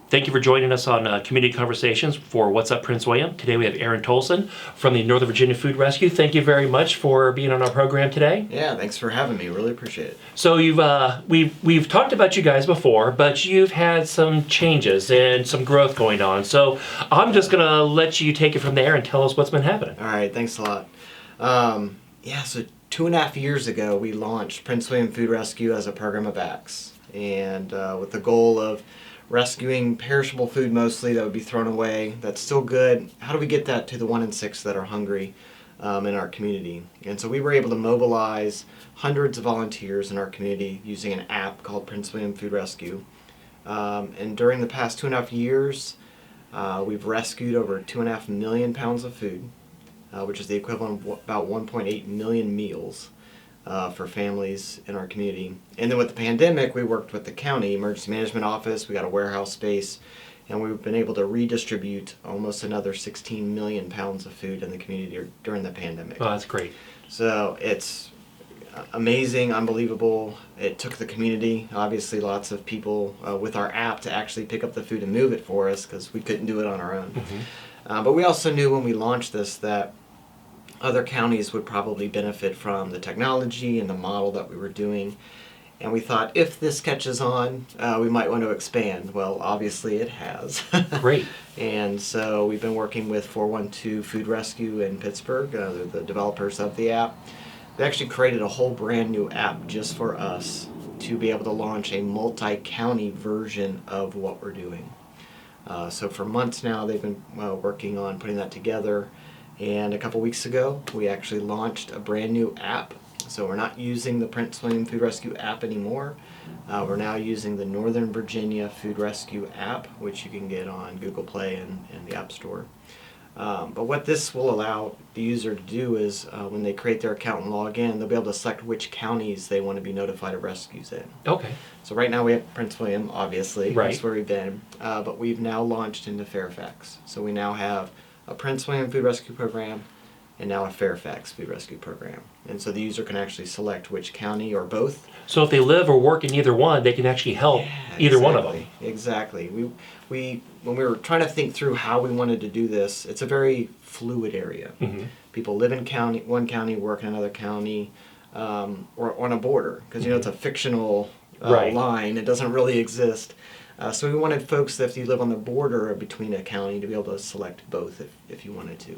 Thank you for joining us on Community Conversations for What's Up Prince William. Today we have Aaron Tolson from the Northern Virginia Food Rescue. Thank you very much for being on our program today. Yeah, thanks for having me. Really appreciate it. So we've talked about you guys before, but you've had some changes and some growth going on. So I'm just going to let you take it from there and tell us what's been happening. All right, thanks a lot. So 2.5 years ago, we launched Prince William Food Rescue as a program of acts, and with the goal of rescuing perishable food mostly that would be thrown away. That's still good. How do we get that to the 1 in 6 that are hungry in our community? And so we were able to mobilize hundreds of volunteers in our community using an app called Prince William Food Rescue. And during the past 2.5 years, we've rescued over 2.5 million pounds of food, which is the equivalent of about 1.8 million meals for families in our community. And then with the pandemic, we worked with the county emergency management office. We got a warehouse space, and we've been able to redistribute almost another 16 million pounds of food in the community during the pandemic. Oh, that's great. So it's amazing, unbelievable. It took the community, obviously lots of people with our app to actually pick up the food and move it for us because we couldn't do it on our own. Mm-hmm. But we also knew when we launched this that other counties would probably benefit from the technology and the model that we were doing. And we thought if this catches on, we might want to expand. Well, obviously it has. Great. And so we've been working with 412 Food Rescue in Pittsburgh. They're the developers of the app. They actually created a whole brand new app just for us to be able to launch a multi-county version of what we're doing. So for months now, they've been working on putting that together. And a couple weeks ago, we actually launched a brand new app. So we're not using the Prince William Food Rescue app anymore. We're now using the Northern Virginia Food Rescue app, which you can get on Google Play and the App Store. But what this will allow the user to do is when they create their account and log in, they'll be able to select which counties they want to be notified of rescues in. Okay. So right now we have Prince William, obviously. Right. That's where we've been. But we've now launched into Fairfax. So we now have a Prince William Food Rescue Program and now a Fairfax Food Rescue Program. And so the user can actually select which county or both. So if they live or work in either one, they can actually help either one of them. Exactly. We when we were trying to think through how we wanted to do this, it's a very fluid area. Mm-hmm. People live in one county, work in another county, or on a border, because it's a fictional Right. line. It doesn't really exist. So we wanted folks that if you live on the border between a county to be able to select both if you wanted to.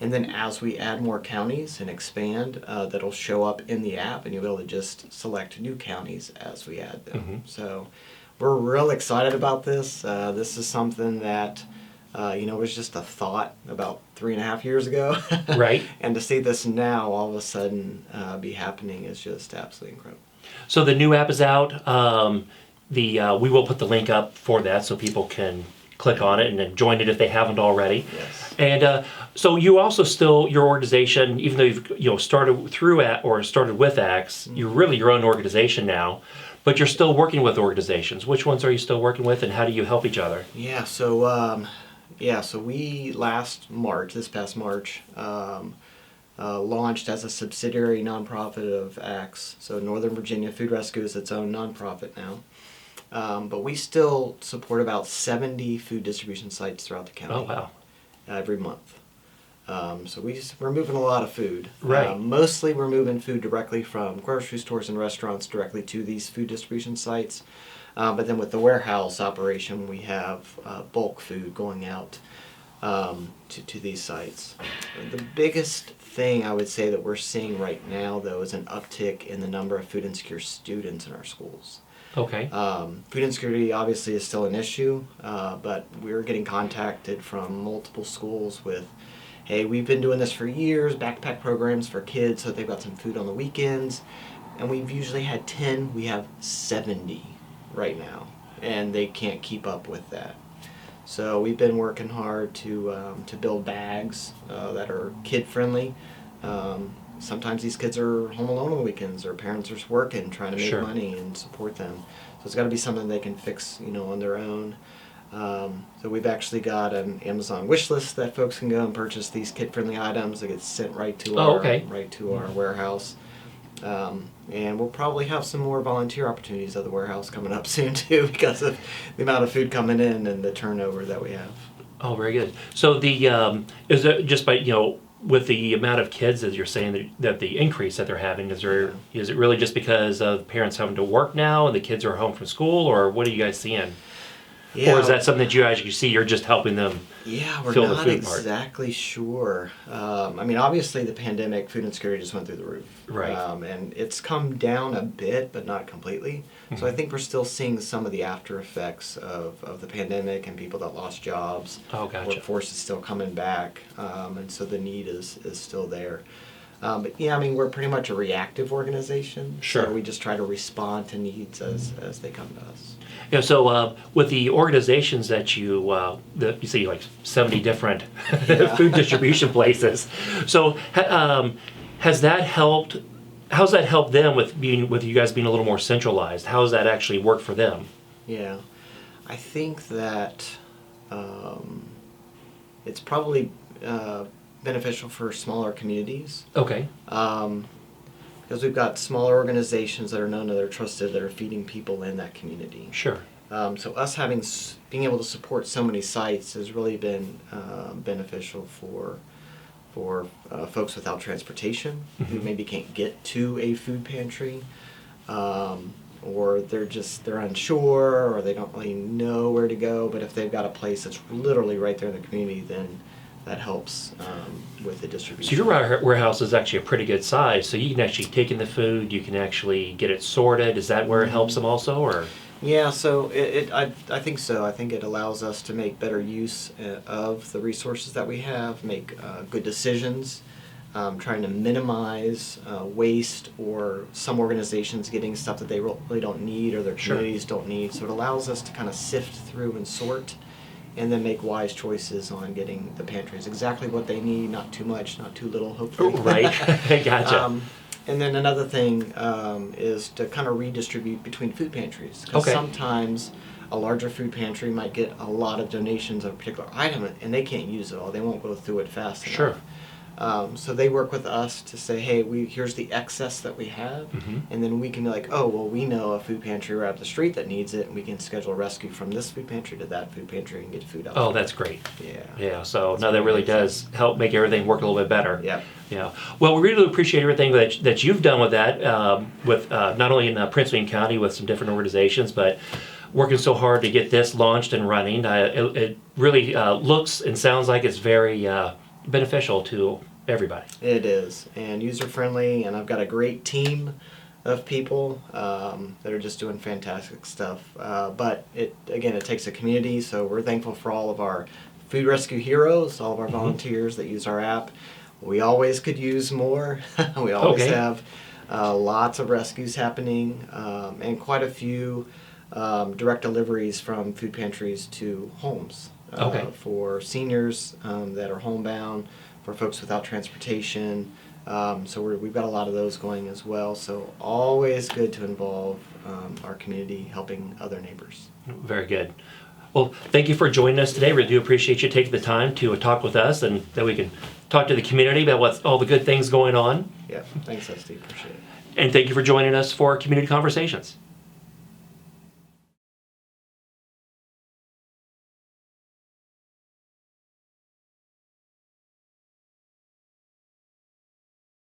And then as we add more counties and expand, that'll show up in the app and you'll be able to just select new counties as we add them. Mm-hmm. So we're real excited about this. This is something that was just a thought about 3.5 years ago. Right. And to see this now all of a sudden be happening is just absolutely incredible. So the new app is out. We will put the link up for that so people can click on it and then join it if they haven't already. Yes. And so you also still, your organization, even though you've started with ACTS, you're really your own organization now, but you're still working with organizations. Which ones are you still working with, and how do you help each other? Yeah. So we this past March, launched as a subsidiary nonprofit of ACTS. So Northern Virginia Food Rescue is its own nonprofit now. But we still support about 70 food distribution sites throughout the county. Oh, wow. Every month. So we're moving a lot of food. Right. Mostly we're moving food directly from grocery stores and restaurants directly to these food distribution sites. But then with the warehouse operation, we have bulk food going out to these sites. The biggest thing I would say that we're seeing right now, though, is an uptick in the number of food insecure students in our schools. Okay. Food insecurity obviously is still an issue, but we're getting contacted from multiple schools with, hey, we've been doing this for years, backpack programs for kids so they've got some food on the weekends, and we've usually had 10, we have 70 right now, and they can't keep up with that. So we've been working hard to build bags that are kid-friendly. Sometimes these kids are home alone on the weekends, or parents are just working, trying to make Sure. money and support them. So it's got to be something they can fix, on their own. So we've actually got an Amazon wish list that folks can go and purchase these kid-friendly items. It gets sent right to our warehouse. And we'll probably have some more volunteer opportunities at the warehouse coming up soon too, because of the amount of food coming in and the turnover that we have. Oh, very good. So is it just by, with the amount of kids as you're saying that the increase that they're having, is it really just because of parents having to work now and the kids are home from school, or what are you guys seeing? Yeah. Or is that something that you guys see you're just helping them We're fill the not food part? exactly sure. Obviously the pandemic, food insecurity just went through the roof. Right. And it's come down a bit, but not completely. So I think we're still seeing some of the after effects of the pandemic and people that lost jobs. Oh, gotcha. Workforce is still coming back, and so the need is still there. But we're pretty much a reactive organization. Sure. So we just try to respond to needs as they come to us. So with the organizations that you see, like 70 different food distribution places. So has that helped? How's that helped them with you guys being a little more centralized? How has that actually worked for them? Yeah, I think that it's probably beneficial for smaller communities. Okay. Because we've got smaller organizations that are known, that are trusted, that are feeding people in that community. Sure. So us being able to support so many sites has really been beneficial for folks without transportation who maybe can't get to a food pantry, or they're unsure, or they don't really know where to go. But if they've got a place that's literally right there in the community, then that helps with the distribution. So your warehouse is actually a pretty good size, so you can actually take in the food, you can actually get it sorted. Is that where it helps them also, or? Yeah, so I think so. I think it allows us to make better use of the resources that we have, make good decisions, trying to minimize waste, or some organizations getting stuff that they really don't need or their communities don't need. So it allows us to kind of sift through and sort, and then make wise choices on getting the pantries exactly what they need, not too much, not too little, hopefully. Right. Gotcha. And then another thing is to kind of redistribute between food pantries. Because sometimes a larger food pantry might get a lot of donations of a particular item, and they can't use it all. They won't go through it fast enough. Sure. So they work with us to say, hey, here's the excess that we have, and then we can be like, oh, well, we know a food pantry right up the street that needs it, and we can schedule a rescue from this food pantry to that food pantry and get food out. Oh, that's great. Yeah. Yeah, so now that really does help make everything work a little bit better. Yep. Yeah. Well, we really appreciate everything that you've done with that, with not only in Prince William County with some different organizations, but working so hard to get this launched and running. It really looks and sounds like it's very beneficial to everybody. It is, and user-friendly, and I've got a great team of people that are just doing fantastic stuff. But it takes a community, so we're thankful for all of our food rescue heroes, all of our volunteers that use our app. We always could use more. We always have lots of rescues happening, and quite a few direct deliveries from food pantries to homes for seniors that are homebound, for folks without transportation. So we've got a lot of those going as well. So always good to involve our community, helping other neighbors. Very good. Well, thank you for joining us today. We do appreciate you taking the time to talk with us, and that we can talk to the community about what's all the good things going on. Yeah, thanks, Steve. Appreciate it. And thank you for joining us for Community Conversations.